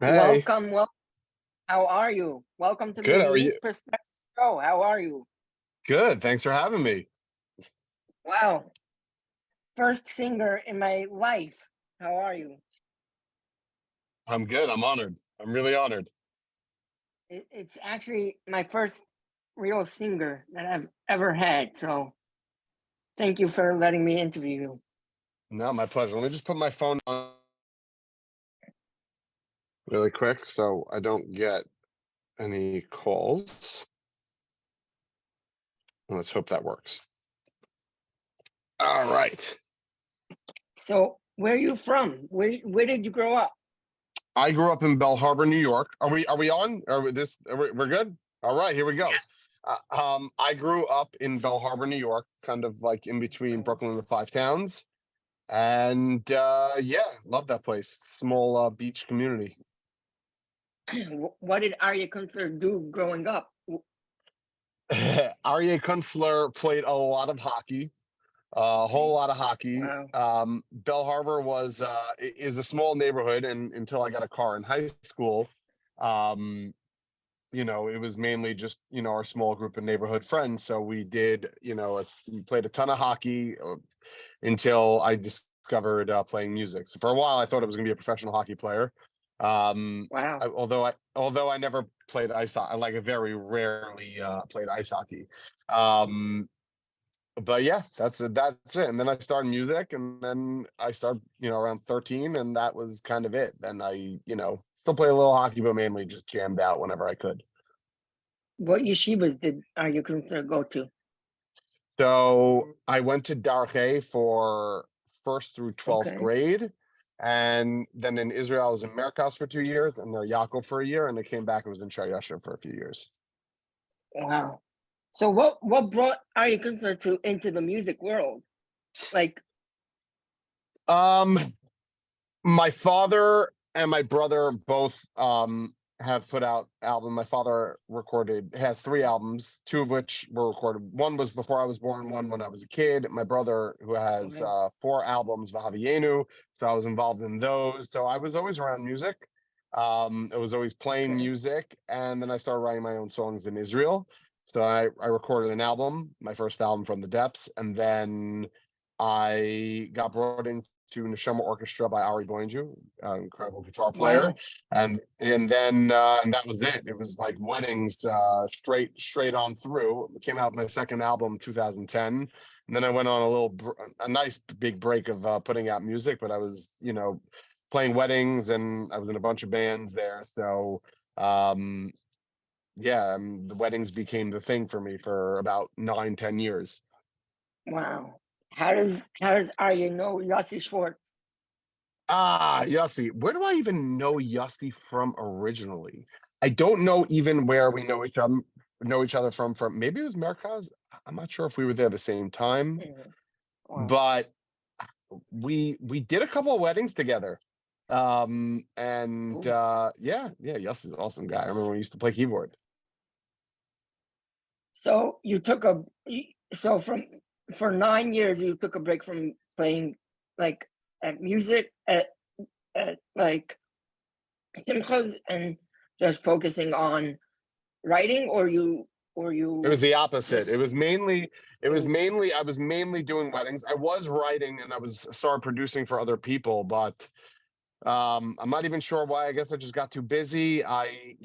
Hey, Welcome. How are you? Welcome to the good. How are Unique you? Perspective Show. How are you? Good. Thanks for having me. Wow. First singer in my life. How are you? I'm good. I'm honored. I'm really honored. It's actually my first real singer that I've ever had. So thank you for letting me interview you. No, my pleasure. Let me just put my phone on really quick so I don't get any calls. Let's hope that works. All right. So where are you from? Where did you grow up? I grew up in Bel Harbour, New York. Are we on? We're good? All right, here we go. I grew up in Bel Harbour, New York, kind of like in between Brooklyn and the Five Towns. And yeah, love that place. Small beach community. What did Aryeh Kunstler do growing up? Aryeh Kunstler played a lot of hockey, a whole lot of hockey. Wow. Bel Harbour is a small neighborhood, and until I got a car in high school, it was mainly just our small group of neighborhood friends. So we did, we played a ton of hockey until I discovered playing music. So for a while, I thought I was going to be a professional hockey player. Wow. Although I never played ice hockey, like I very rarely played ice hockey. But yeah, that's it. And then I started music, and then I started, around 13, and that was kind of it. Then I, still play a little hockey, but mainly just jammed out whenever I could. What yeshivas did Aryeh Kunstler go to? So I went to Darche for first through 12th Okay. grade. And then in Israel, I was in Merkos for 2 years, and there Yaakov for a year, and I came back and was in Shayasha for a few years. Wow. So what brought Aryeh Kunstler into the music world? Like, My father and my brother both have put out albums. My father has 3 albums, 2 of which were recorded. One was before I was born, one when I was a kid. My brother, who has okay. 4 albums, Vahavienu, so I was involved in those. So I was always around music. I was always playing Okay. music, and then I started writing my own songs in Israel. So I recorded an album, my first album, From the Depths, and then I got brought into Neshama Orchestra by Ari Boinju, incredible guitar player, Wow. and that was it. It was like weddings, straight on through. It came out my second album, 2010, and then I went on a nice big break of putting out music. But I was, playing weddings, and I was in a bunch of bands there. So, yeah, the weddings became the thing for me for about 9-10 years. Wow. How does Arya know Yossi Schwartz? Yossi. Where do I even know Yossi from originally? I don't know even where we know each other from. Maybe it was Merkaz. I'm not sure if we were there the same time, Wow. but we did a couple of weddings together. Cool. Yeah, Yossi's an awesome guy. I remember when we used to play keyboard. So you took a so from for 9 years you took a break from playing like at music at like simchas and just focusing on writing, or It was you the opposite. just It it was was mainly I was mainly doing weddings. I was writing, and I was started producing for other people, but I'm not even sure why. I guess I just got too busy. I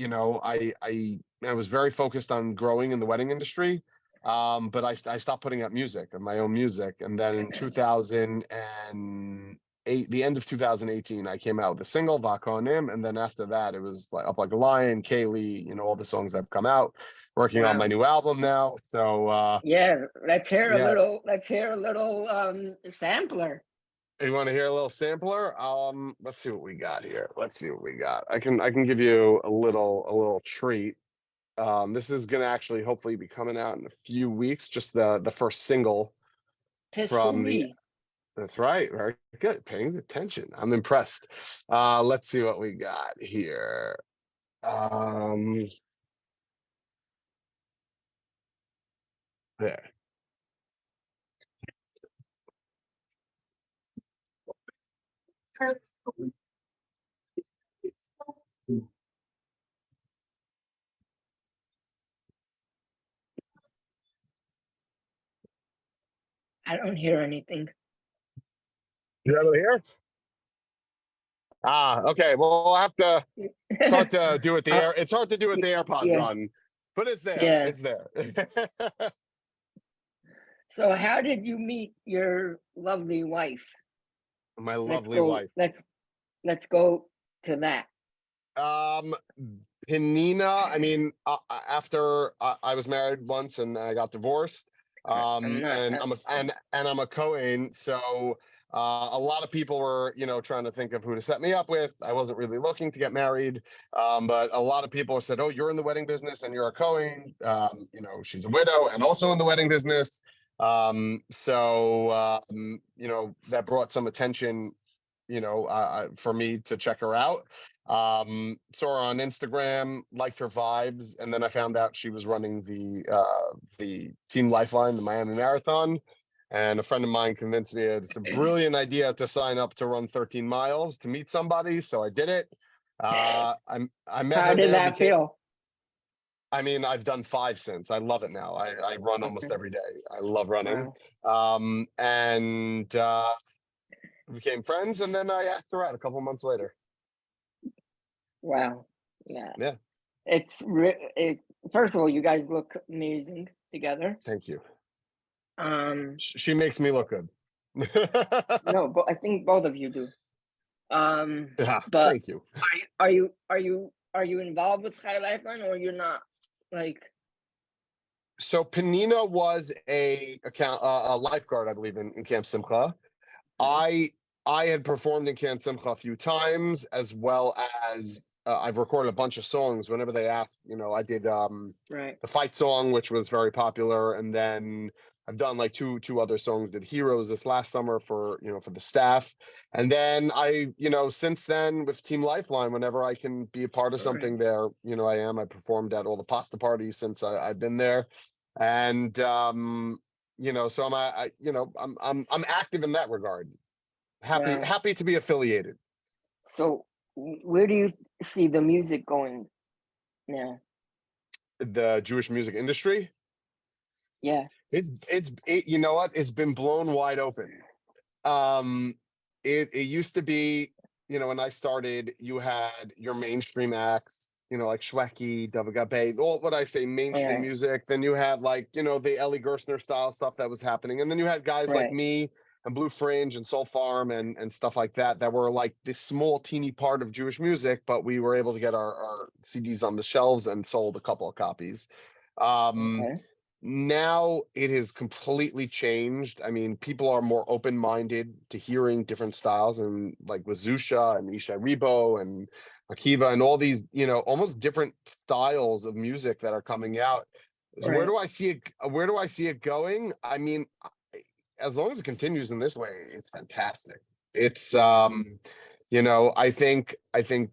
was very focused on growing in the wedding industry. But I stopped putting out music, of my own music, and then in 2008, the end of 2018, I came out with a single, Vakonim, and then after that, it was like Up Like a Lion, Keli, all the songs that have come out. Working on my wow. new album now. So Yeah, yeah, let's hear a little sampler. you want to hear a little sampler? Let's see what we got here. Let's see what we got. I can give you a little treat. This is gonna actually hopefully be coming out in a few weeks. Just the first single Pischu from the. Li. That's right. Very good. Paying attention. I'm impressed. Let's see what we got here. There. I don't hear anything. You able to hear? Ah, okay. Well, I'll have to start to do it the air. It's hard to do with the AirPods yeah. on, but it's there. Yeah. It's there. So how did you meet your lovely wife? My Let's lovely go. wife. Let's go to that. Penina, I mean, after I was married once and I got divorced, and I'm a Cohen, so a lot of people were, trying to think of who to set me up with. I wasn't really looking to get married, but a lot of people said, "Oh, you're in the wedding business and you're a Cohen." She's a widow and also in the wedding business. That brought some attention, for me to check her out. Saw her on Instagram, liked her vibes, and then I found out she was running the Team Lifeline, the Miami Marathon. And a friend of mine convinced me it's a brilliant idea to sign up to run 13 miles to meet somebody. So I did it. I met How her did there. that feel? I mean, I've done 5 since. I love it now. I run almost every day. I love running. Wow. We became friends, and then I asked her out a couple months later. Wow. Yeah. Yeah. First of all, you guys look amazing together. Thank you. She makes me look good. No, but I think both of you do. Yeah, but thank you. Are you involved with High Lifeline, or you're not? Like, so Penina was a lifeguard, I believe, in Camp Simcha. I had performed in Camp Simcha a few times, as well as I've recorded a bunch of songs. Whenever they asked, I did the fight song, which was very popular, and then I've done like two other songs. Did Heroes this last summer for the staff, and then since then with Team Lifeline, whenever I can be a part of something there, I am. I performed at all the pasta parties since I've been there, and so I'm active in that regard. Happy to be affiliated. So where do you see the music going now? The Jewish music industry? Yeah. You know what? It's been blown wide open. It used to be, when I started, you had your mainstream acts, like Shweki, Davagabe, all what I say, mainstream music. Then you had like, the Ellie Gerstner style stuff that was happening. And then you had guys like me and Blue Fringe and Soul Farm and stuff like that were like this small teeny part of Jewish music, but we were able to get our CDs on the shelves and sold a couple of copies. Now it has completely changed. I mean, people are more open-minded to hearing different styles, and like with Zusha and Isha Rebo and Akiva and all these, almost different styles of music that are coming out. So where do I see it? Where do I see it going? I mean, as long as it continues in this way, it's fantastic. It's I think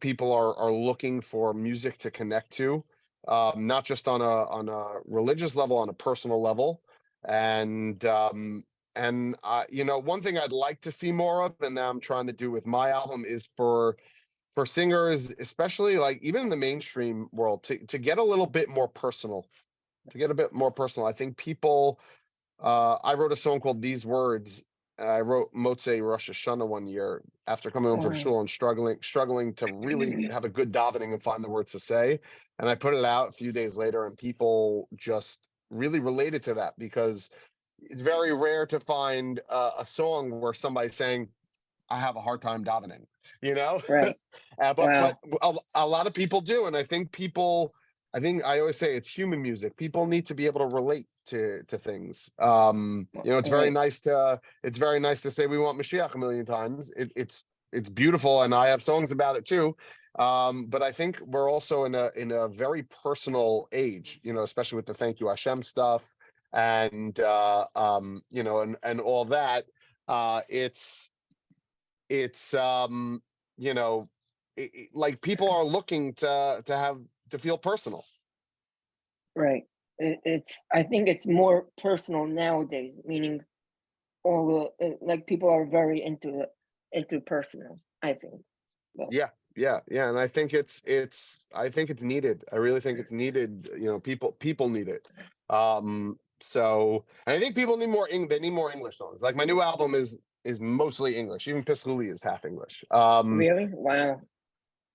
people are looking for music to connect to, not just on a religious level, on a personal level. And one thing I'd like to see more of, and that I'm trying to do with my album, is for singers, especially like even in the mainstream world, to get a little bit more personal. I think people, I wrote a song called These Words. I wrote Motzei Rosh Hashanah one year after coming home from shul and struggling to really have a good davening and find the words to say. And I put it out a few days later, and people just really related to that, because it's very rare to find a song where somebody's saying, I have a hard time davening, Right. But a lot of people do. And I think I always say it's human music. People need to be able to relate to things. It's very nice to say we want Mashiach a million times. It's beautiful, and I have songs about it too. But I think we're also in a very personal age, especially with the Thank You Hashem stuff and and all that. Like people are looking to feel personal. Right. I think it's more personal nowadays, meaning all the like people are very into personal, I think. But, yeah, and I think it's needed. I really think it's needed. People need it. So and I think people need more they need more English songs. Like my new album is mostly English. Even Pischu Li is half English. Really? Wow.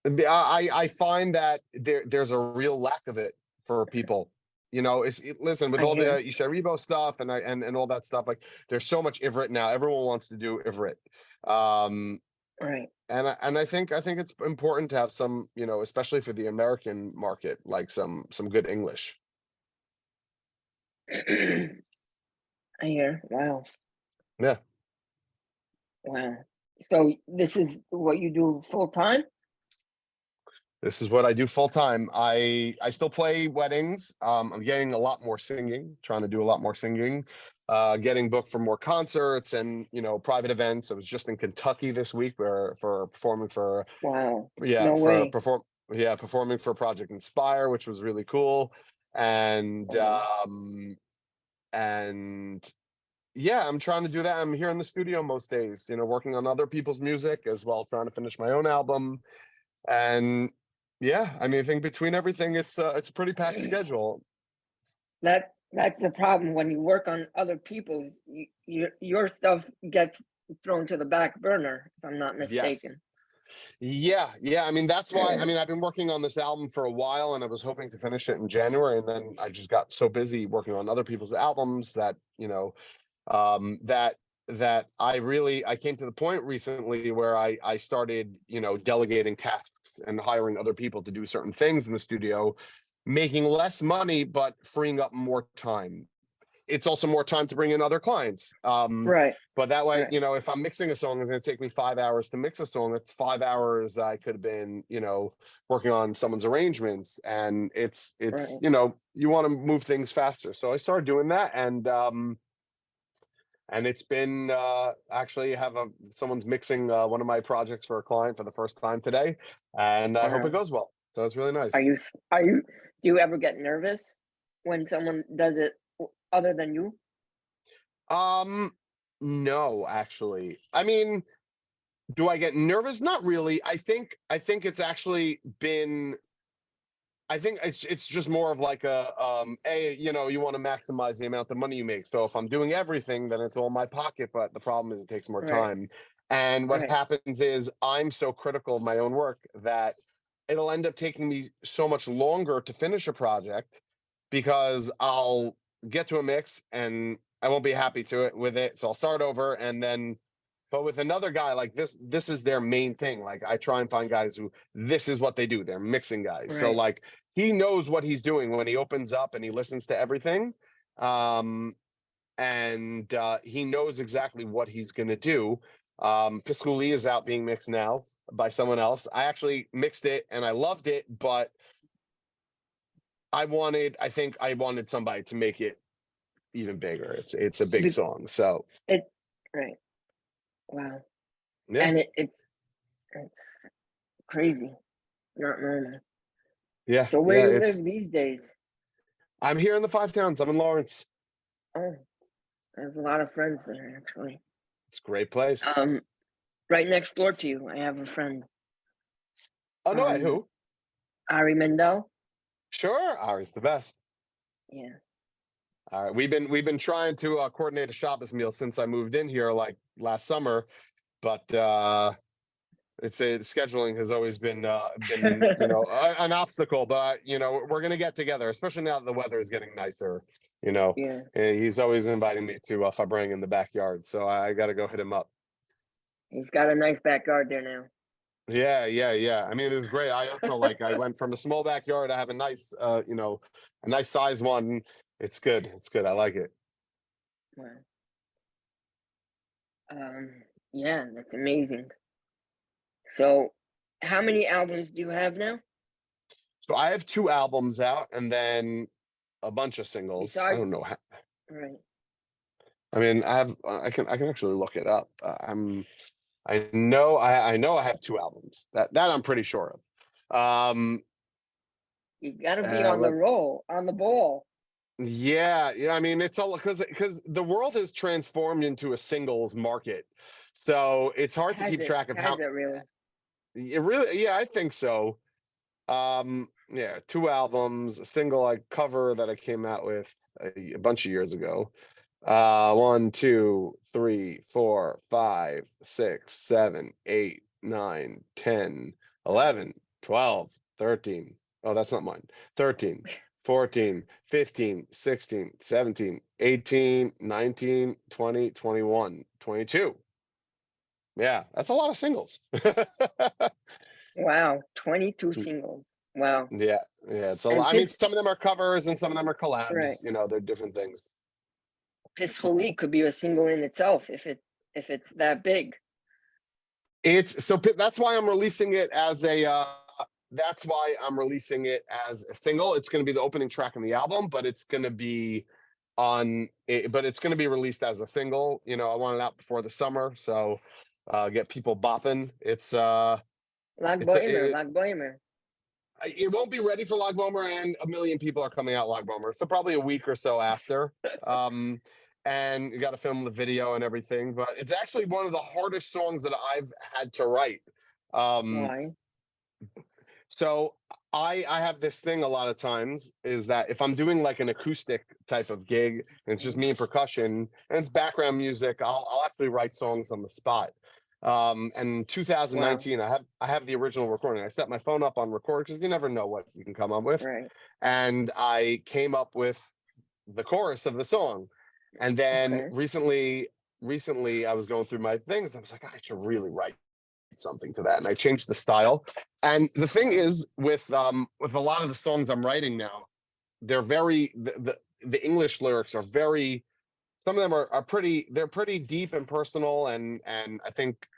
I find that there's a real lack of it for people. You know, listen, with I all the hear. Isharibo stuff and all that stuff, like there's so much Ivrit now. Everyone wants to do Ivrit. Right. And I think it's important to have some, you know, especially for the American market, like some good English. I hear. Wow. Yeah. Wow. So this is what you do full time? This is what I do full time. I still play weddings. I'm getting a lot more singing, trying to do a lot more singing, getting booked for more concerts and, you know, private events. I was just in Kentucky this week for performing for Wow. No way. performing for Project Inspire, which was really cool. And and yeah, I'm trying to do that. I'm here in the studio most days, you know, working on other people's music as well, trying to finish my own album. And yeah, I mean, I think between everything, it's a pretty packed schedule. That's the problem when you work on other people's. Your stuff gets thrown to the back burner, if I'm not mistaken. Yes. Yeah. I mean, that's why. I mean, I've been working on this album for a while, and I was hoping to finish it in January, and then I just got so busy working on other people's albums that, you know, that I came to the point recently where I started, you know, delegating tasks and hiring other people to do certain things in the studio, making less money but freeing up more time. It's also more time to bring in other clients. Right. But that way, Right. you know, if I'm mixing a song, it's going to take me 5 hours to mix a song. That's 5 hours I could have been, you know, working on someone's arrangements. And it's Right. you know, you want to move things faster. So I started doing that, and it's been actually someone's mixing one of my projects for a client for the first time today, and I hope it Wow. goes well. So it's really nice. Do you ever get nervous when someone does it other than you? No, actually. I mean, do I get nervous? Not really. I think it's actually been. I think it's just more of like you know, you want to maximize the amount of money you make. So if I'm doing everything, then it's all in my pocket. But the problem is it takes more Right. time. And what Right. happens is I'm so critical of my own work that it'll end up taking me so much longer to finish a project because I'll get to a mix and I won't be happy with it. So I'll start over and then but with another guy like this is their main thing. Like I try and find guys who this is what they do. They're mixing guys. So Right. like he knows what he's doing when he opens up and he listens to everything. And he knows exactly what he's gonna do. Pischu Li is out being mixed now by someone else. I actually mixed it and I loved it, but I think I wanted somebody to make it even bigger. It's a big Be- song. So It. Right. Wow. yeah. And it's crazy, not normal. Yeah. So where Yeah. do you live these days? I'm here in the Five Towns. I'm in Lawrence. Oh, I have a lot of friends there actually. It's a great place. Right next door to you, I have a friend. Oh no, who? Ari Mendel. Sure, Ari's the best. Yeah. All right, we've been trying to coordinate a Shabbos meal since I moved in here like last summer, but scheduling has always been you know an obstacle. But you know we're gonna get together, especially now that the weather is getting nicer. You know, Yeah. he's always inviting me to Fabring in the backyard, so I got to go hit him up. He's got a nice backyard there now. Yeah. I mean, this is great. I also like I went from a small backyard. I have a nice, you know, a nice size one. It's good. It's good. I like it. Wow. Yeah, that's amazing. So, how many albums do you have now? So I have 2 albums out and then a bunch of singles. I Besides, don't know how. right. I mean, I can actually look it up. I know I have 2 albums. That I'm pretty sure of. You got to be on the roll, on the ball. Yeah. I mean, it's all because the world has transformed into a singles market, so it's hard to keep track of how. Has it really? It really, yeah, I think so. Yeah, 2 albums, a single I cover that I came out with a bunch of years ago. 1, 2, 3, 4, 5, 6, 7, 8, 9, 10, 11, 12, 13. Oh, that's not mine. 13, 14, 15, 16, 17, 18, 19, 20, 21, 22. Yeah, that's a lot of singles. Wow, 22 singles. Wow. Yeah, yeah, it's a And lot. I mean, some of them are covers and some of them are right. collabs. They're different things. Pischu Li could be a single in itself if it's that big. That's why I'm releasing it as a. That's why I'm releasing it as a single. It's going to be the opening track on the album, but it's going to be but it's going to be released as a single. I want it out before the summer, so get people bopping. Lag Boimer. It won't be ready for Lagbomer, and a million people are coming out Lagbomer, so probably a week or so after. And you got to film the video and everything, but it's actually one of the hardest songs that I've had to write. Why? So I have this thing a lot of times is that if I'm doing like an acoustic type of gig and it's just me and percussion and it's background music, I'll actually write songs on the spot. And in Wow. 2019, I have the original recording. I set my phone up on record because you never know what you can come up with. Right. And I came up with the chorus of the song. And then Okay. recently I was going through my things. I was like, I should really write something to that, and I changed the style. And the thing is, with a lot of the songs I'm writing now, they're very the English lyrics are very. Some of them are pretty. They're pretty deep and personal, and I think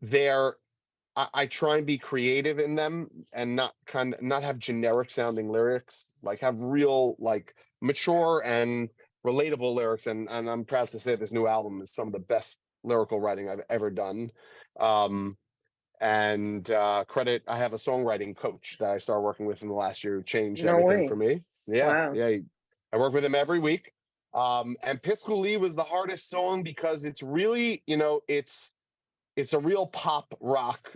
they're. I try and be creative in them and not have generic sounding lyrics, like have real like mature and relatable lyrics. And I'm proud to say this new album is some of the best lyrical writing I've ever done. Um, and I have a songwriting coach that I started working with in the last year who changed No everything for way. me. Yeah, Wow. yeah. I work with him every week. And Pischu Li was the hardest song because it's really, it's a real pop rock,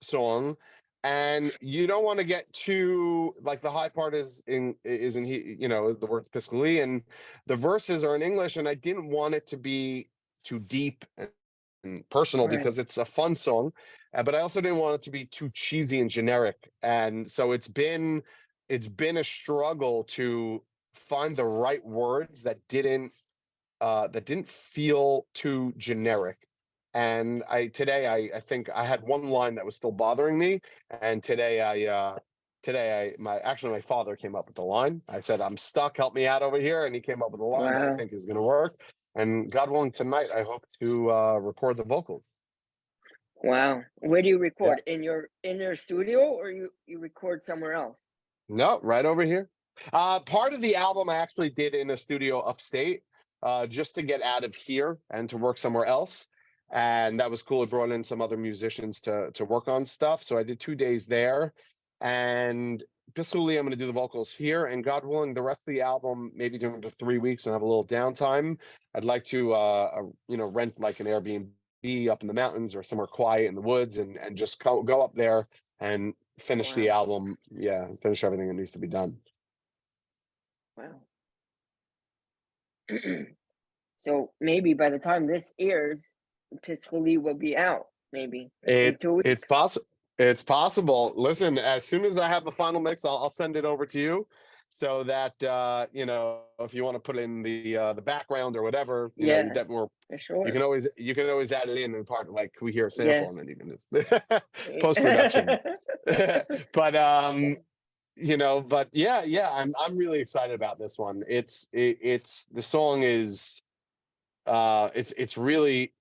song. And you don't want to get too like the high part is in the word Pischu Li, and the verses are in English, and I didn't want it to be too deep and personal Right. because it's a fun song, but I also didn't want it to be too cheesy and generic. And so it's been a struggle to find the right words that didn't feel too generic. And I think I had one line that was still bothering me, and my father came up with the line. I said, I'm stuck, help me out over here, and he came up with a line that I Wow. think is going to work. And God willing, tonight I hope to record the vocals. Wow. Where do you Yeah. record? In your studio, or you record somewhere else? No, right over here. Part of the album I actually did in a studio upstate, just to get out of here and to work somewhere else. And that was cool. It brought in some other musicians to work on stuff. So I did 2 days there. And Pischu Li, I'm going to do the vocals here. And God willing, the rest of the album, maybe during the 3 weeks and have a little downtime, I'd like to, rent like an Airbnb up in the mountains or somewhere quiet in the woods and just go up there and finish the Wow. album. Yeah, finish everything that needs to be done. Wow. So maybe by the time this airs, Pischu Li will be out. Maybe in 2 weeks. It's possible. It's possible. Listen, as soon as I have the final mix, I'll send it over to you, so that if you want to put in the background or whatever, Yeah, that for sure. you can always add it in the part, like we hear a Yeah. sample and then even post production. But but yeah, I'm really excited about this one. It's the song is it's really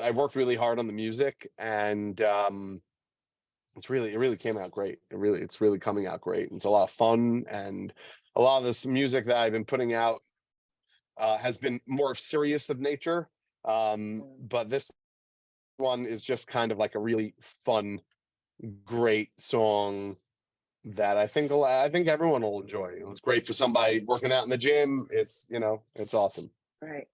I worked really hard on the music, and it really came out great. It's really coming out great. It's a lot of fun, and a lot of this music that I've been putting out has been more serious of nature. But this one is just kind of like a really fun, great song that I think everyone will enjoy. It's great for somebody working out in the gym. It's awesome. Right.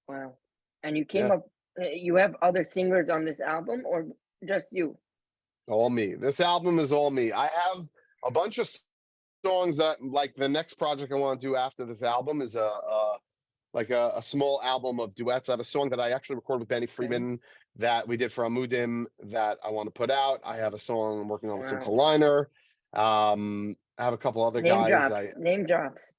Wow. And you Yeah. came up. You have other singers on this album, or just you? All me. This album is all me. I have a bunch of songs that, like, the next project I want to do after this album is a small album of duets. I have a song that I actually recorded with Benny Friedman that we did for Amudim that I want to put out. I have a song I'm working on with Simcha Wow. Liner. I have a couple other Name guys. drops. Name drops.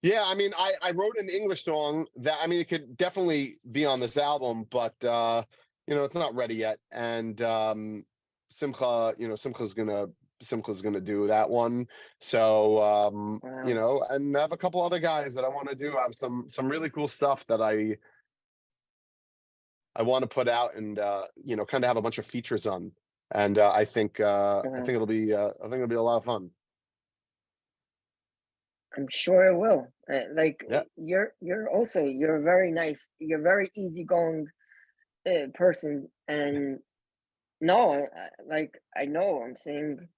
Yeah, I mean, I wrote an English song that, I mean, it could definitely be on this album, but it's not ready yet. And Simcha, Simcha's gonna do that one. So Wow. and I have a couple other guys that I want to do. I have some really cool stuff that I want to put out and kind of have a bunch of features on. And I think it'll be a lot of fun. I'm sure it will. Yeah. You're very nice. You're a very easygoing person, and no, I know. I'm saying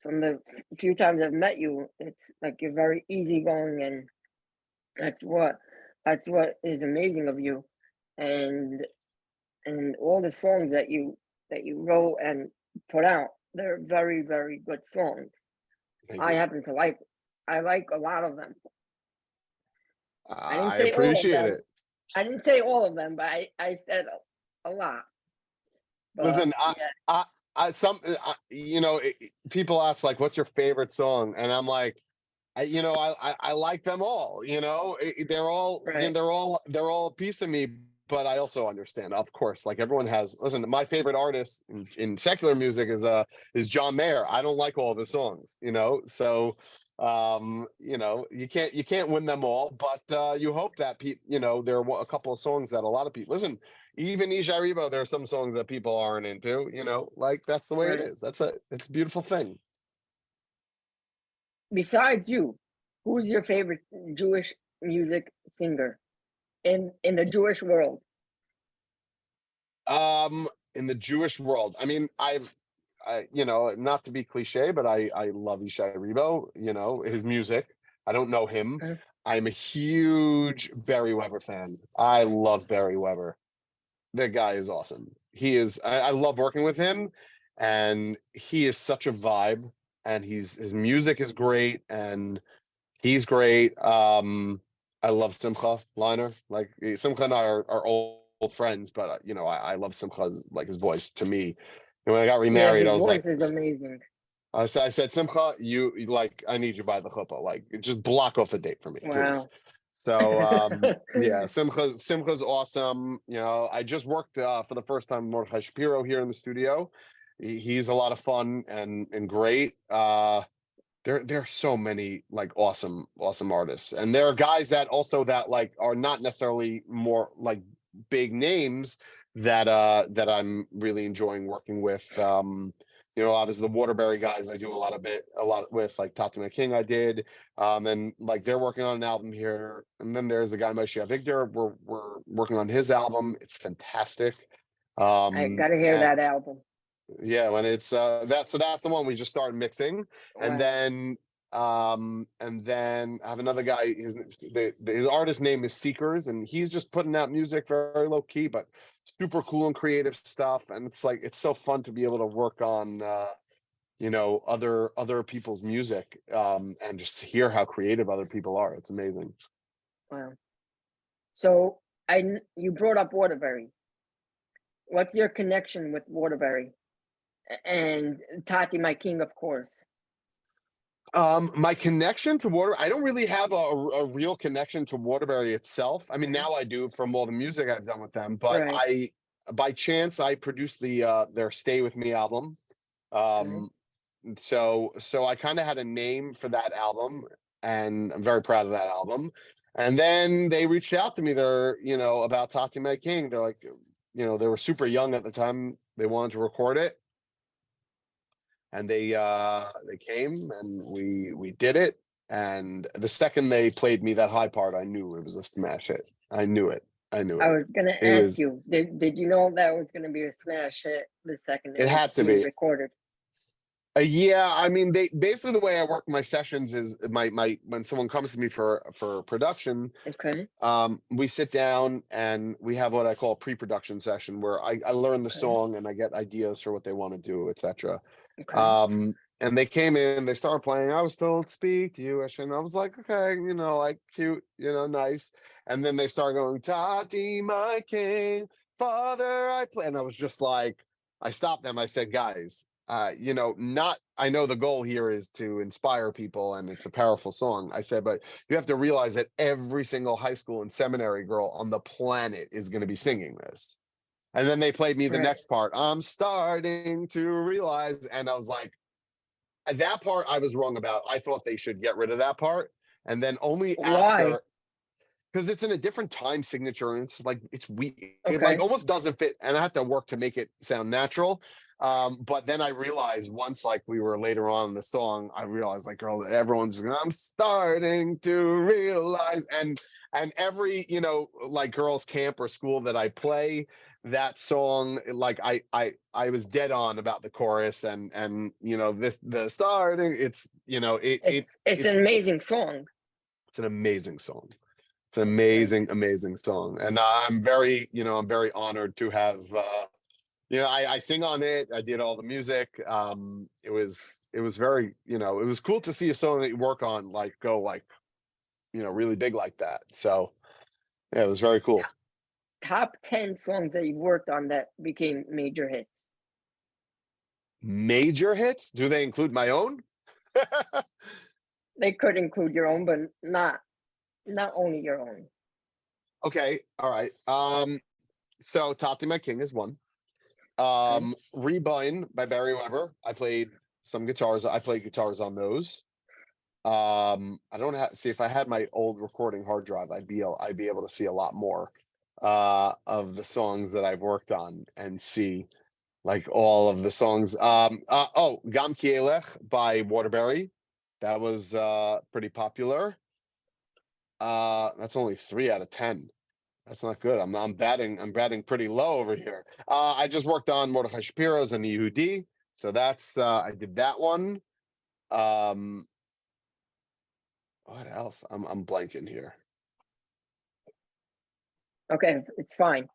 from the few times I've met you, it's like you're very easygoing, and that's what is amazing of you, and all the songs that you wrote and put out, they're very, very good songs. Thank I you. happen to like a lot of them. I didn't I say all of appreciate them. it. I didn't say all of them, but I said a lot. But, Listen, yeah. people ask, like, what's your favorite song? And I'm like, I like them all. They're all, Right. they're all a piece of me. But I also understand, of course, like everyone has. Listen, my favorite artist in secular music is John Mayer. I don't like all of his songs, so you can't win them all, but you hope that there are a couple of songs that a lot of people listen. Even Isha Ribo, there are some songs that people aren't into, like that's the way it Right. is. It's a beautiful thing. Besides you, who's your favorite Jewish music singer in the Jewish world? In the Jewish world, I mean, not to be cliche, but I love Isha Ribo, his music. I don't know him. Mhm. I'm a huge Barry Weber fan. I love Barry Weber. That guy is awesome. I love working with him, and he is such a vibe, and his music is great, and he's great. I love Simcha Liner. Like, Simcha and I are old friends, but I love Simcha's, like, his voice to me. And when I got Yeah, remarried, his I was like, voice is amazing. I said, Simcha, I need you by the chuppah. Like, just block off a date for me, please. Wow. So yeah, Simcha's awesome. I just worked for the first time with Mordechai Shapiro here in the studio. He's a lot of fun and great. There are so many, like, awesome artists, and there are guys that like are not necessarily more like big names that I'm really enjoying working with. Obviously the Waterbury guys I do a lot with, like Tatty My King I did, and like they're working on an album here, and then there's a guy Moshe Victor. We're working on his album. It's fantastic. I gotta hear And that album. yeah, when it's that's the one we just started mixing. And Wow. then I have another guy. His artist name is Seekers, and he's just putting out music very low key, but super cool and creative stuff. And it's so fun to be able to work on other people's music, and just hear how creative other people are. It's amazing. Wow. So you brought up Waterbury. What's your connection with Waterbury? And Tatty My King, of course. My connection to I don't really have a real connection to Waterbury itself. I mean, now I do from all the music I've done with them, but Right. by chance, I produced their Stay With Me album. So I kind of had a name for that album, and I'm very proud of that album. And then they reached out to me. They're, about Tatty My King. They're like, they were super young at the time. They wanted to record it. And they came, and we did it. And the second they played me that high part, I knew it was a smash hit. I knew it. I was gonna ask you, did you know that was gonna be a smash hit the second it had to was be recorded? Yeah, I mean, they basically the way I work my sessions is my when someone comes to me for production, Okay. we sit down and we have what I call a pre-production session where I learn the Okay. song and I get ideas for what they want to do, etc. Okay. And they came in, they started playing. I was still speak to you, and I was like, okay, like cute, nice. And then they started going, Tatty My King, Father, I play. And I was just like, I stopped them. I said, guys, not, I know the goal here is to inspire people and it's a powerful song. I said, but you have to realize that every single high school and seminary girl on the planet is going to be singing this. And then they played me the Right. next part. I'm starting to realize. And I was like, that part I was wrong about. I thought they should get rid of that part. And then only Why? after, because it's in a different time signature and it's like it's weird. It like Okay. almost doesn't fit, and I have to work to make it sound natural. But then I realized once, like we were later on in the song, I realized like, girl, everyone's I'm starting to realize, and every like girls' camp or school that I play, that song, like I was dead on about the chorus and this the starting. It's It's an amazing song. it's an amazing song. It's an amazing, amazing song. And I'm very, I'm very honored to have, I sing on it. I did all the music. It was very, it was cool to see a song that you work on, like go like, really big like that. So yeah, it was very cool. Top 10 songs that you've worked on that became major hits. Major hits? Do they include my own? They could include your own, but not only your own. Okay. All right. So Tatty My King is one. Okay. Rebind by Barry Weber. I played some guitars. I played guitars on those. I don't have see if I had my old recording hard drive, I'd be able to see a lot more of the songs that I've worked on and see like all of the songs. Gam Kielech by Waterbury. That was pretty popular. That's only 3 out of 10. That's not good. I'm batting pretty low over here. I just worked on Mordechai Shapiro's and the Yehudi. So that's I did that one. What else? I'm blanking here. Okay, it's fine.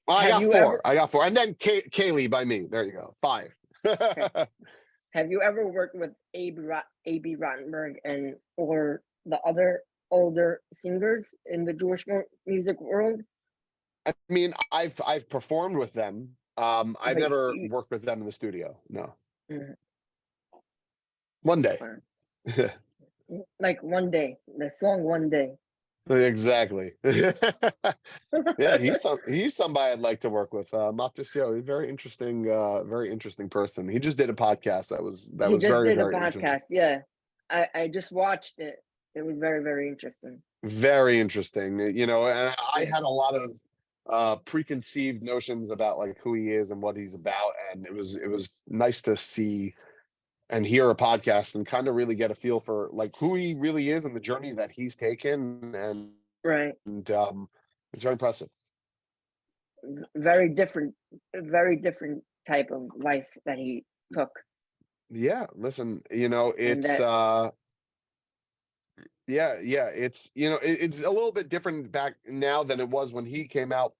Oh, I Have got you 4. ever I got 4. And then Keli by me. There you go. 5. okay. Have you ever worked with A.B. Rottenberg and or the other older singers in the Jewish music world? I mean, I've performed with them. I've But never worked with them in the studio. No. Mhm. One day. Like one day, the song One Day. Exactly. Yeah, he's somebody I'd like to work with. Matisio, he's very interesting person. He just did a podcast that was He just very, did a very interesting. podcast. Yeah. I just watched it. It was very, very interesting. Very interesting. And I Yeah. had a lot of preconceived notions about like who he is and what he's about. And it was nice to see and hear a podcast and kind of really get a feel for like who he really is and the journey that he's taken. Right. And it's very impressive. Very different type of life that he took. Yeah, listen, And it's that yeah, it's it's a little bit different back now than it was when he came out.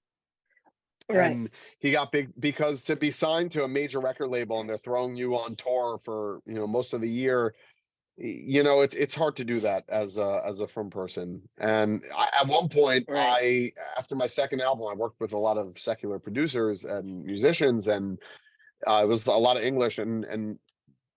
right. And he got big because to be signed to a major record label and they're throwing you on tour for most of the year, it's hard to do that as a film person. And at one point, Right. after my second album, I worked with a lot of secular producers and musicians, and it was a lot of English. And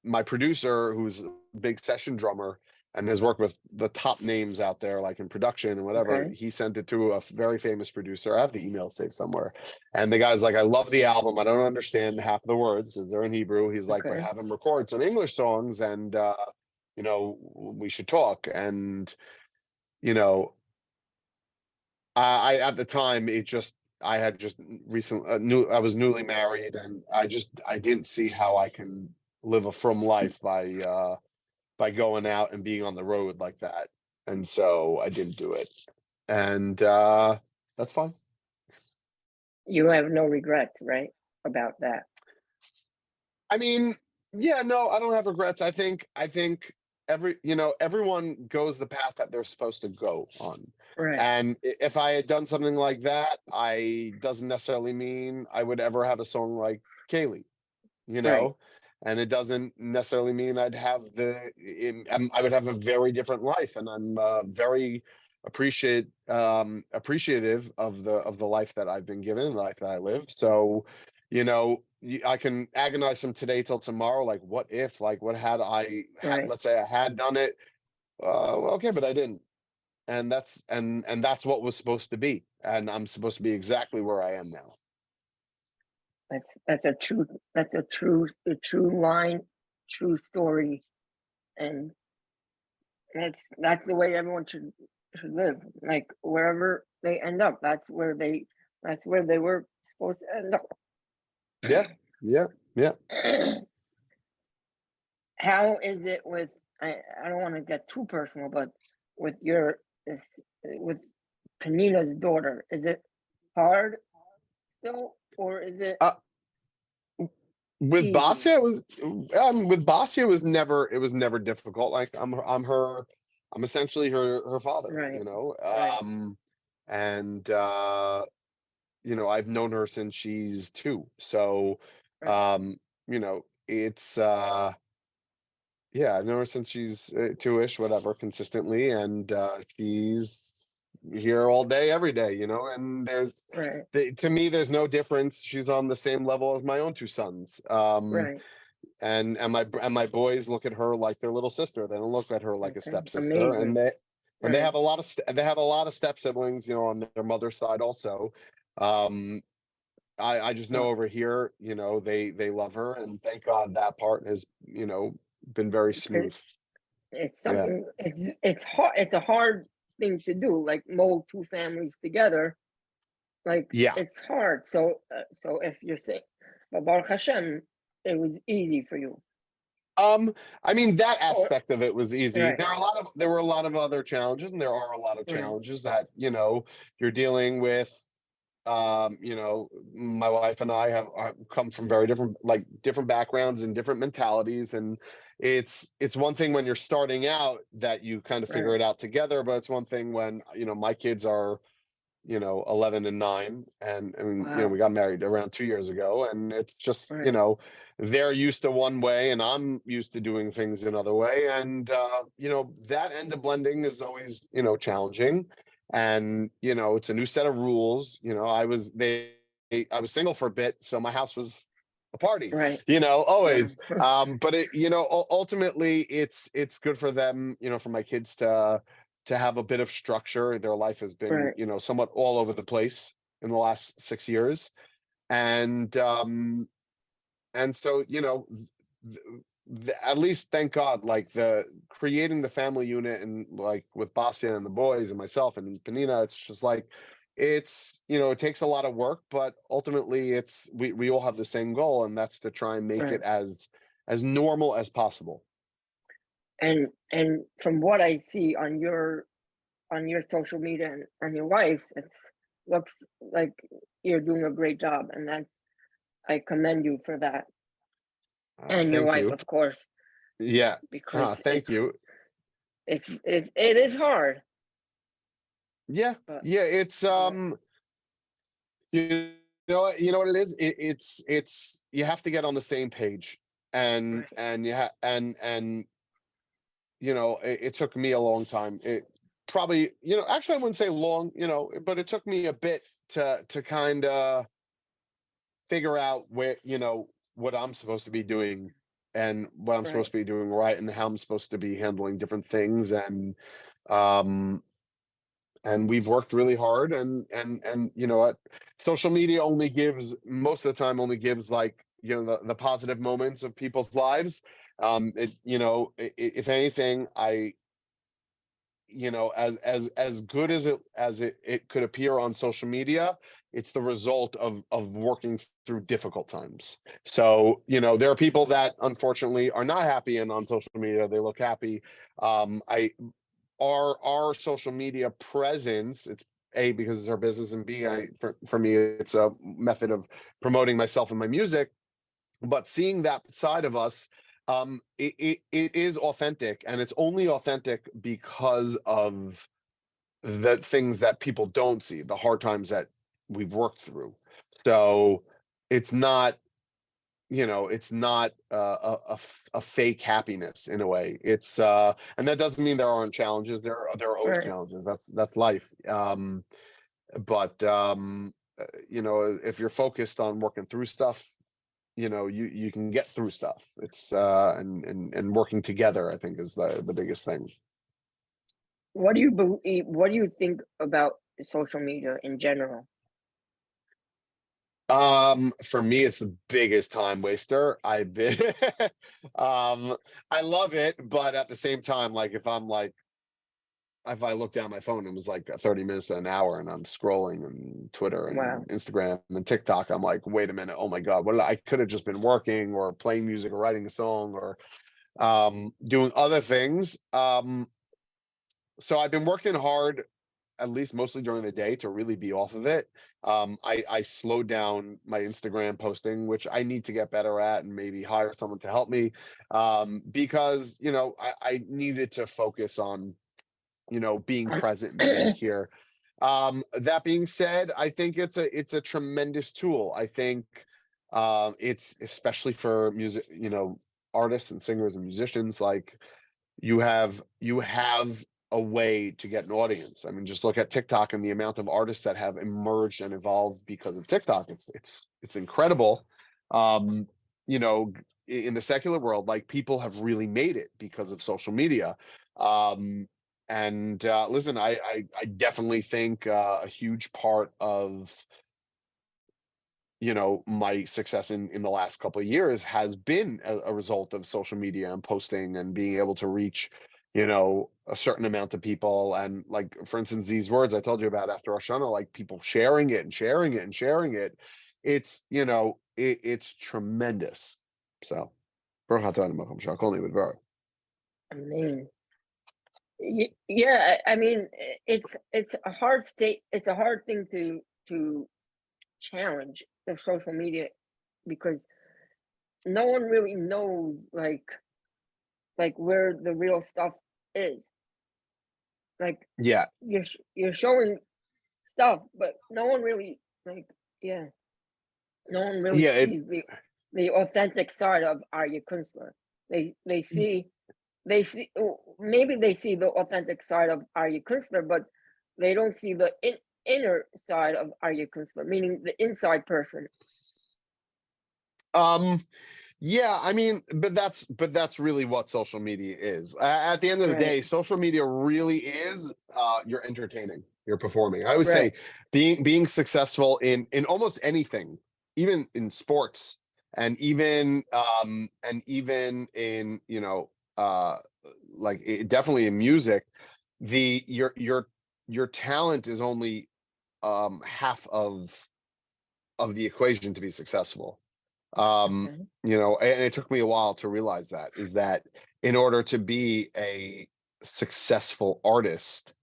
my producer, who's a big session drummer and has worked with the top names out there, like in production and whatever, Okay. he sent it to a very famous producer. I have the email saved somewhere. And the guy's like, I love the album. I don't understand half the words because they're in Hebrew. He's like, but Okay. have him record some English songs and, we should talk. And, I at the time, I had just recently I was newly married and I didn't see how I can live a frum life by going out and being on the road like that. And so I didn't do it. And that's fine. You have no regrets, right? About that. I mean, Yeah, no, I don't have regrets. I think everyone goes the path that they're supposed to go on. Right, And if I had done something like that, I doesn't necessarily mean I would ever have a song like Kaylee, you right, know? And it doesn't necessarily mean I'd have I would have a very different life. And I'm very appreciative of the life that I've been given, the life that I live. So, I can agonize from today till tomorrow. Like, what if, like, what had right. let's say I had done it. Well, okay, but I didn't. And that's what was supposed to be. And I'm supposed to be exactly where I am now. That's a true a true line, true story, and that's the way everyone should live. Like wherever they end up, that's where they were supposed to end up. Yeah, yeah, yeah. How is it with I don't want to get too personal, but with your with Panina's daughter, is it hard still, or is it Uh, with easy? Basia, it was never difficult. Like I'm essentially her father, Right, right, and I've known her since she's 2. So, right. it's yeah, I've known her since she's 2-ish, whatever, consistently, and she's here all day, every day, and Right, to me, there's no difference. She's on the same level as my own 2 sons. right. And my boys look at her like their little sister. They don't look at her like a Okay, stepsister. And amazing. they Right. have a lot of they have a lot of step siblings, on their mother's side also. Um, I just know Well, over here, they love her, and thank God that part has, been very it, smooth. it's Yeah. something. It's hard. It's a hard thing to do. Like mold two families together. Like Yeah. it's hard. So if you're saying, but Baruch Hashem, it was easy for you. I mean, that Or aspect of it was easy. right, There were a lot of other challenges, and there are a lot of right, challenges that, you're dealing with. My wife and I have come from very different backgrounds and different mentalities, and it's one thing when you're starting out that you kind of figure right, it out together, but it's one thing when, my kids are, 11 and 9, and I mean, we wow, got married around 2 years ago, and it's just, right, they're used to one way and I'm used to doing things another way. And, that end of blending is always, challenging. And, it's a new set of rules. I was single for a bit, so my house was a party, right, always. But ultimately it's good for them, for my kids to have a bit of structure. Their life has been, right, somewhat all over the place in the last 6 years. And so, at least thank God, like the creating the family unit, and like with Bastian and the boys and myself and Panina, it's just like it takes a lot of work, but ultimately we all have the same goal, and that's to try and make right. it as normal as possible. And from what I see on your social media and on your wife's, it looks like you're doing a great job, and that I commend you for that, and your Thank wife, you. of course, Yeah. because Thank you. it is hard, Yeah. but Yeah. It's but you know what it is. It's you have to get on the same page, and right, and you and it took me a long time. It probably, actually I wouldn't say long, but it took me a bit to kind of figure out where, what I'm supposed to be doing, and what I'm right, supposed to be doing right, and how I'm supposed to be handling different things. Um and we've worked really hard, and you know what, social media only gives, most of the time, only gives, like, the positive moments of people's lives. If anything, as good as it could appear on social media, it's the result of working through difficult times. So, there are people that unfortunately are not happy, and on social media they look happy. I Our social media presence, it's A, because it's our business, and B, for me, it's a method of promoting myself and my music. But seeing that side of us, It is authentic, and it's only authentic because of the things that people don't see, the hard times that we've worked through. So it's not, it's not a fake happiness in a way. It's and that doesn't mean there aren't challenges. There are always Right. challenges. That's life. But if you're focused on working through stuff, you can get through stuff. It's and working together, I think, is the biggest thing. What do you believe? What do you think about social media in general? For me, it's the biggest time waster. I've been I love it, but at the same time, like if I look down my phone, it was like 30 minutes to an hour, and I'm scrolling on Twitter Wow. and Instagram and TikTok. I'm like, wait a minute, oh my God, I could have just been working or playing music or writing a song or doing other things. So I've been working hard, at least mostly during the day, to really be off of it. I slowed down my Instagram posting, which I need to get better at, and maybe hire someone to help me. Because I needed to focus on being Um, present and being here. That being said, I think it's a tremendous tool. I think it's especially for music, artists and singers and musicians, like you have a way to get an audience. I mean, just look at TikTok and the amount of artists that have emerged and evolved because of TikTok. It's incredible. Um, in the secular world, like, people have really made it because of social media. And listen, I definitely think a huge part of my success in the last couple of years has been a result of social media and posting and being able to reach a certain amount of people. And, like, for instance, these words I told you about after Roshana, like, people sharing it and sharing it and sharing it, it's tremendous. So Baruch atah Adonai melech haolam, Hakol Radion. I mean, yeah. I mean, it's a hard state. It's a hard thing to challenge the social media because no one really knows like where the real stuff is. Like Yeah, you're showing stuff, but no one really like yeah, no one really yeah, sees the authentic side of Aryeh Kunstler. They see maybe they see the authentic side of Aryeh Kunstler, but they don't see the inner side of Aryeh Kunstler, meaning the inside person. um yeah, I mean, but that's really what social media is. At the end of the Right, day, social media really is you're entertaining, you're performing. I would right, say being successful in almost anything, even in sports, and even in like, definitely in music, the your talent is only half of the equation to be successful. okay, And it took me a while to realize that, is that in order to be a successful artist,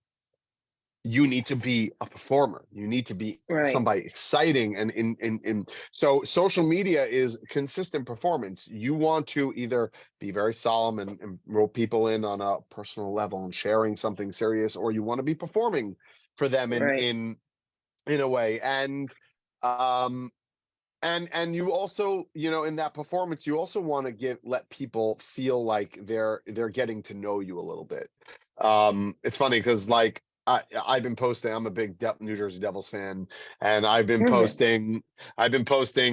you need to be a performer. You need to be right, somebody exciting. And so social media is consistent performance. You want to either be very solemn and roll people in on a personal level and sharing something serious, or you want to be performing for them in right, in a way. Um and you also, in that performance, you also want to let people feel like they're getting to know you a little bit. It's funny because, like, I've been posting. I'm a big New Jersey Devils fan, and I've been posting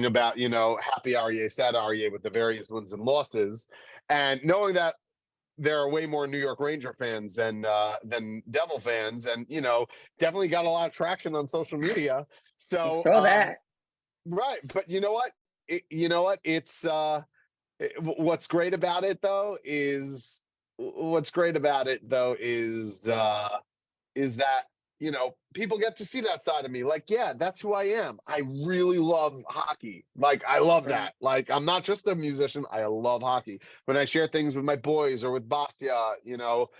about, happy Aryeh, sad Aryeh, with the various wins and losses, and knowing that there are way more New York Ranger fans than Devil fans, and definitely got a lot of traction on social media. I So saw that. right, but you know what? It's what's great about it though is what's great about it though is that you know, people get to see that side of me. Like, yeah, that's who I am. I really love hockey. Like, I love that. Like, I'm not just a musician. I love hockey. When I share things with my boys or with Bastia, you know,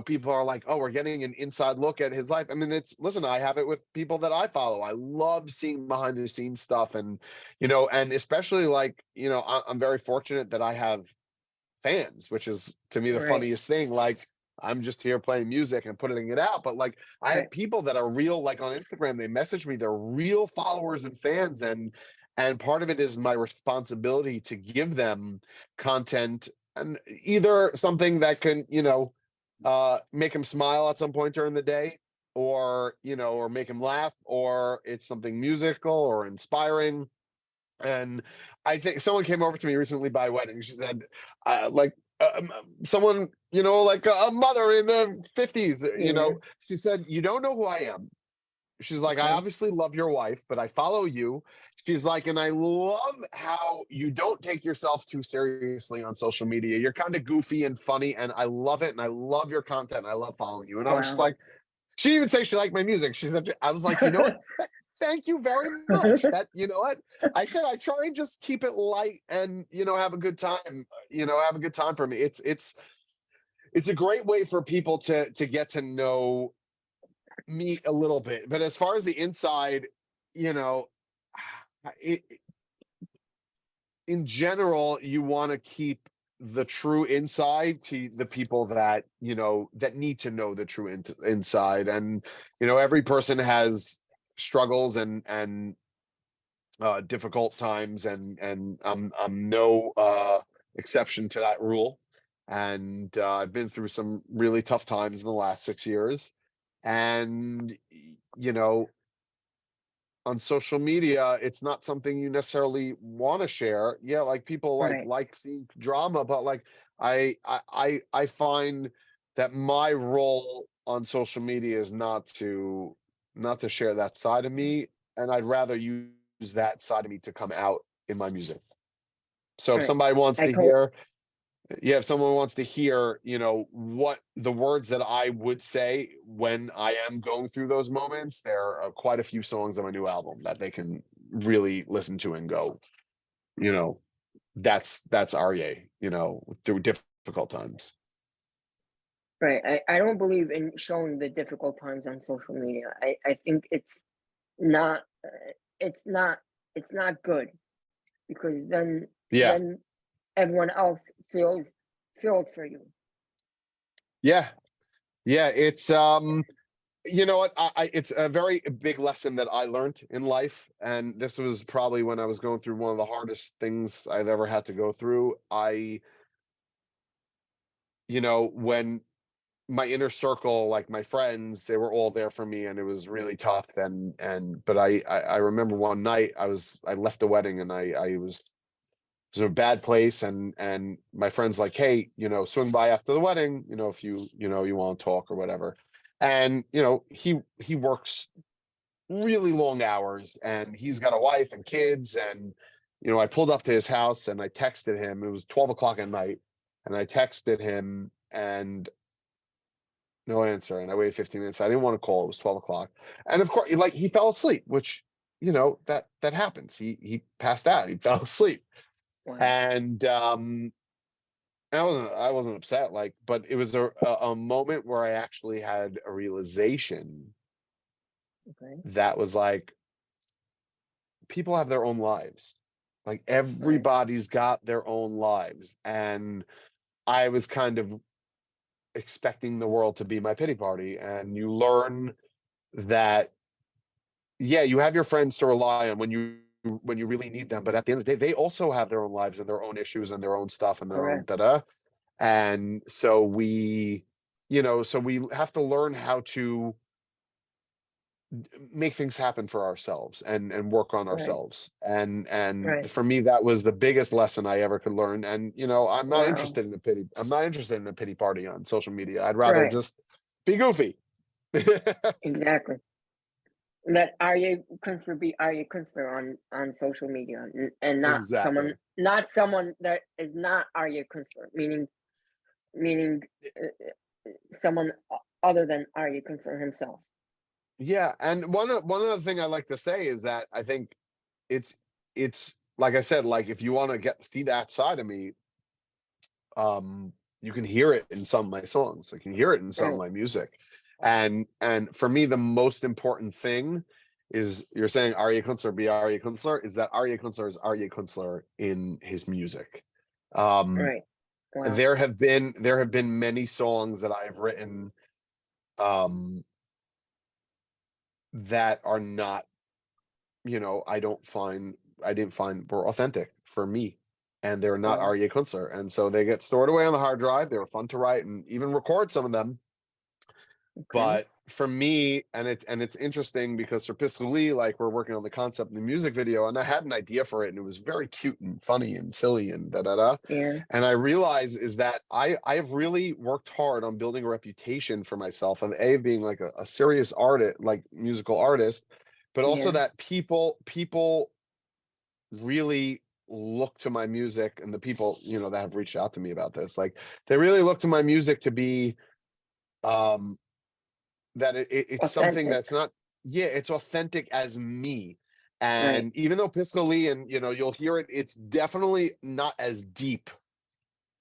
people are like, oh, we're getting an inside look at his life. I mean, listen, I have it with people that I follow. I love seeing behind the scenes stuff. And, you know, and especially like, you know, I'm very fortunate that I have fans, which is to me the Right. funniest thing. Like, I'm just here playing music and putting it out, but like I have people that are real, like on Instagram, they message me, they're real followers and fans, and part of it is my responsibility to give them content, and either something that can, you know, make them smile at some point during the day, or, you know, or make them laugh, or it's something musical or inspiring. And I think someone came over to me recently by a wedding. She said, like, someone, you know, like a mother in the 50s, you know, she said, you don't know who I am. She's like, I obviously love your wife, but I follow you. She's like, and I love how you don't take yourself too seriously on social media. You're kind of goofy and funny, and I love it. And I love your content. And I love following you. And I was just like, she didn't even say she liked my music. She said, I was like, you know what? Thank you very much. That, you know what? I said, I try and just keep it light and, you know, have a good time, you know, have a good time for me. It's a great way for people to get to know me a little bit. But as far as the inside, you know, it, in general, you want to keep the true inside to the people that, you know, that need to know the true inside. And, you know, every person has struggles and difficult times, and I'm no exception to that rule. And I've been through some really tough times in the last 6 years. And, you know, on social media, it's not something you necessarily want to share. Yeah, like people like seeing drama, but like I find that my role on social media is not to share that side of me, and I'd rather use that side of me to come out in my music. So if somebody wants to hear, yeah, if someone wants to hear, you know, what the words that I would say when I am going through those moments, there are quite a few songs on my new album that they can really listen to and go, you know, that's Aryeh, you know, through difficult times. Right. I don't believe in showing the difficult times on social media. I think not it's not it's not good, because Yeah. then everyone else feels for you. Yeah. Yeah. It's you know what, it's a very big lesson that I learned in life, and this was probably when I was going through one of the hardest things I've ever had to go through. You know, when my inner circle, like my friends, they were all there for me, and it was really tough. But I remember one night I left the wedding, and I was in a bad place, and my friend's like, hey, you know, swing by after the wedding, you know, if you know, you want to talk or whatever. And, you know, he works really long hours, and he's got a wife and kids. And, you know, I pulled up to his house and I texted him. It was 12 o'clock at night, and I texted him, and no answer. And I waited 15 minutes. I didn't want to call. It was 12 o'clock. And of course, like, he fell asleep, which, you know, that happens. He passed out. He fell asleep. And I wasn't upset, like, but it was a moment where I actually had a realization that was like, people have their own lives. Like, everybody's got their own lives. And I was kind of expecting the world to be my pity party. And you learn that, yeah, you have your friends to rely on when you really need them, but at the end of the day, they also have their own lives and their own issues and their own stuff and their own da-da. And so we, you know, so we have to learn how to make things happen for ourselves and work on ourselves. And for me, that was the biggest lesson I ever could learn. And, you know, I'm not interested in a pity party on social media. I'd rather just be goofy. Exactly. Let Aryeh Kunstler be Aryeh Kunstler on social media, and not someone that is not Aryeh Kunstler, meaning someone other than Aryeh Kunstler himself. Yeah, and one other thing I like to say is that I think it's like I said, like if you want to see that side of me, you can hear it in some of my songs. You can hear it in some of Right. my music. And for me, the most important thing is, you're saying Aryeh Kunstler be Aryeh Kunstler, is that Aryeh Kunstler is Aryeh Kunstler in his music. Right. Wow. There have been many songs that I've written that are not, I didn't find were authentic for me, and they're not Wow. Aryeh Kunstler, and so they get stored away on the hard drive. They were fun to write and even record some of them. Okay. But for me, and it's interesting because for Pischu Li, like we're working on the concept in the music video, and I had an idea for it, and it was very cute and funny and silly and da da da. Yeah. And I realize is that I have really worked hard on building a reputation for myself of being like a serious artist, like musical artist, but also Yeah. that people really look to my music, and the people that have reached out to me about this, like they really look to my music to be that it's something Authentic. that's not, yeah, it's authentic as me. And Right. even though Pischu Li, and you'll hear it, it's definitely not as deep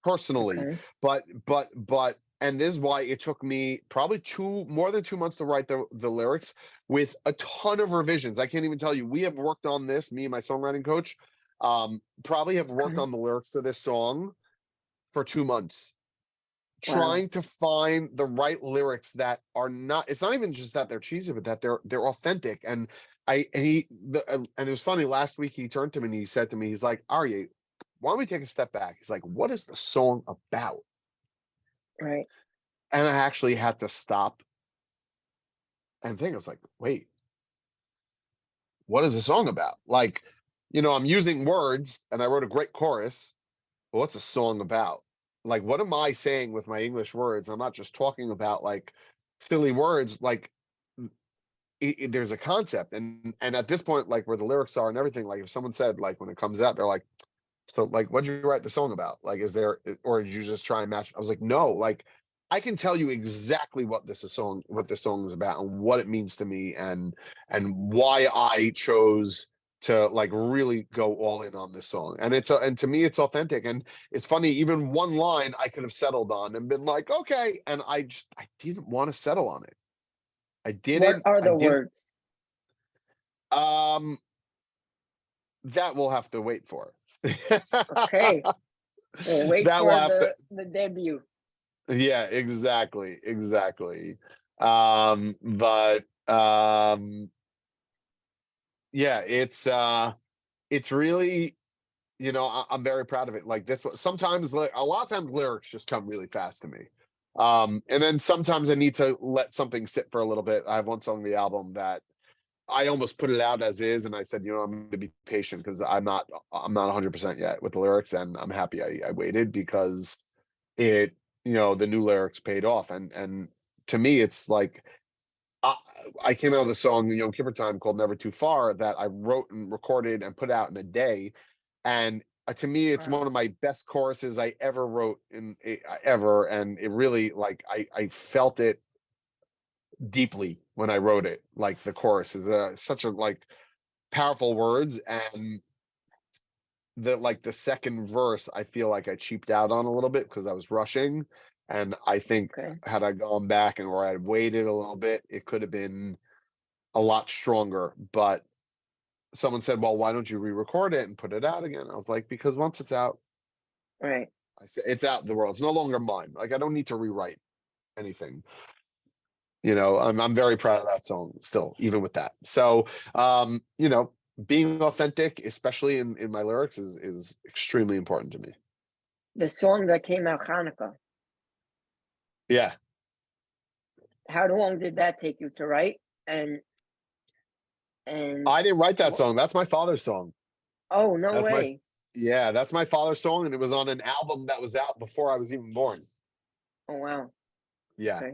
personally, Okay. but and this is why it took me probably more than 2 months to write the lyrics, with a ton of revisions. I can't even tell you, we have worked on this, me and my songwriting coach probably have worked Okay. on the lyrics to this song for 2 months, Wow. trying to find the right lyrics that are not, it's not even just that they're cheesy, but that they're authentic. And it was funny, last week he turned to me and he said to me, he's like, Aryeh, why don't we take a step back? He's like, what is the song about? Right. And I actually had to stop and think. I was like, wait, what is the song about? Like, I'm using words and I wrote a great chorus, but what's the song about? Like, what am I saying with my English words? I'm not just talking about like silly words. Like, there's a concept, and at this point, like where the lyrics are and everything, like if someone said, like when it comes out, they're like, so like, what'd you write the song about? Like, or did you just try and match? I was like, no, like I can tell you exactly what this song is about and what it means to me, and why I chose to like really go all in on this song. And and to me it's authentic. And it's funny, even one line I could have settled on and been like, okay, and I didn't want to settle on it. What are I the didn't. words? um that we'll have to wait for. Okay. We'll wait That will for have to. the debut. Yeah, exactly. But yeah, it's really, I'm very proud of it. Like this one, sometimes a lot of times lyrics just come really fast to me. And then sometimes I need to let something sit for a little bit. I have one song on the album that I almost put it out as is, and I said, I'm going to be patient because I'm not 100% yet with the lyrics, and I'm happy I waited, because it, the new lyrics paid off. And to me, it's like I came out with a song, Kipper Time, called Never Too Far, that I wrote and recorded and put out in a day. And to me, it's Wow. one of my best choruses I ever wrote ever. And it really, like, I felt it deeply when I wrote it. Like the chorus is such a like powerful words, and the second verse I feel like I cheaped out on a little bit because I was rushing. And I think Okay. had I gone back and where I'd waited a little bit, it could have been a lot stronger. But someone said, well, why don't you re-record it and put it out again? I was like, because once it's out, Right. I said, it's out in the world. It's no longer mine. Like, I don't need to rewrite anything. I'm very proud of that song still, even with that. So, being authentic, especially in my lyrics, is extremely important to me. The song that came out, Hanukkah. Yeah. How long did that take you to write? And I didn't write that what? song. That's my father's song. Oh, no That's my, way. yeah, that's my father's song. And it was on an album that was out before I was even born. Oh, wow. Yeah. Okay.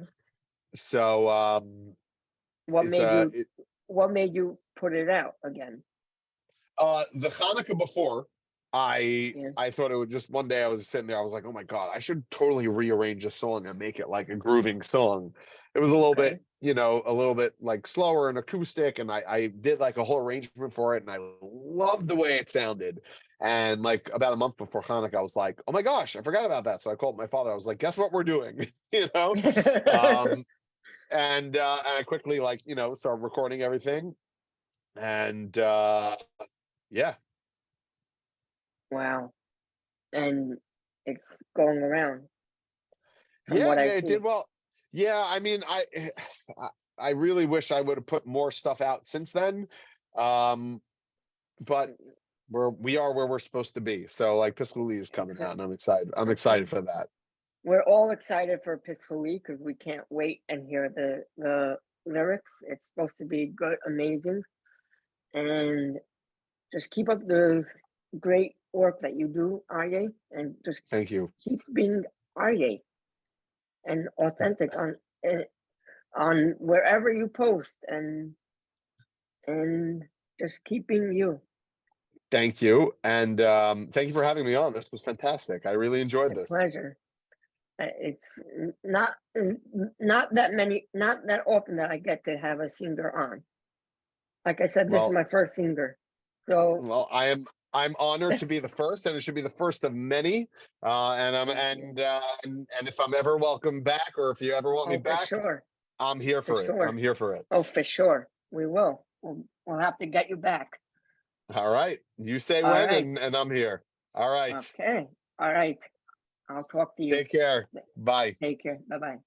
So, What it's made you what made you put it out again? the Hanukkah before, I Yeah. I thought it would just one day I was sitting there, I was like, oh my God, I should totally rearrange a song and make it like a grooving song. It was a little Okay. bit, a little bit like slower and acoustic, and I did like a whole arrangement for it, and I loved the way it sounded. And like about a month before Hanukkah, I was like, oh my gosh, I forgot about that. So I called my father. I was like, guess what we're doing? Um, and I quickly started recording everything. And yeah. Wow. And it's going around from Yeah, what I it see. did well. Yeah, I mean, I really wish I would have put more stuff out since then. Um, but we are where we're supposed to be. So like Pischu Li is coming out, and I'm excited. I'm excited for that. We're all excited for Pischu Li because we can't wait and hear the lyrics. It's supposed to be good, amazing, and just keep up the great work that you do, Aryeh, and just Thank you. keep being Aryeh and authentic on wherever you post, and just keep being you. Thank you. And thank you for having me on. This was fantastic. I really enjoyed It's a this. pleasure. It's not that often that I get to have a singer on. Like I said, this is Well, my first singer. So well, I'm honored to be the first, and it should be the first of many. And if I'm ever welcome back, or if you ever want me oh, for back, sure, I'm here for for it. I'm sure. here for it. Oh, for sure. We will. We'll have to get you back. All right. You say All when, right. and I'm here. All right. Okay. All right. I'll talk to you. Take care. Bye. Take care. Bye-bye.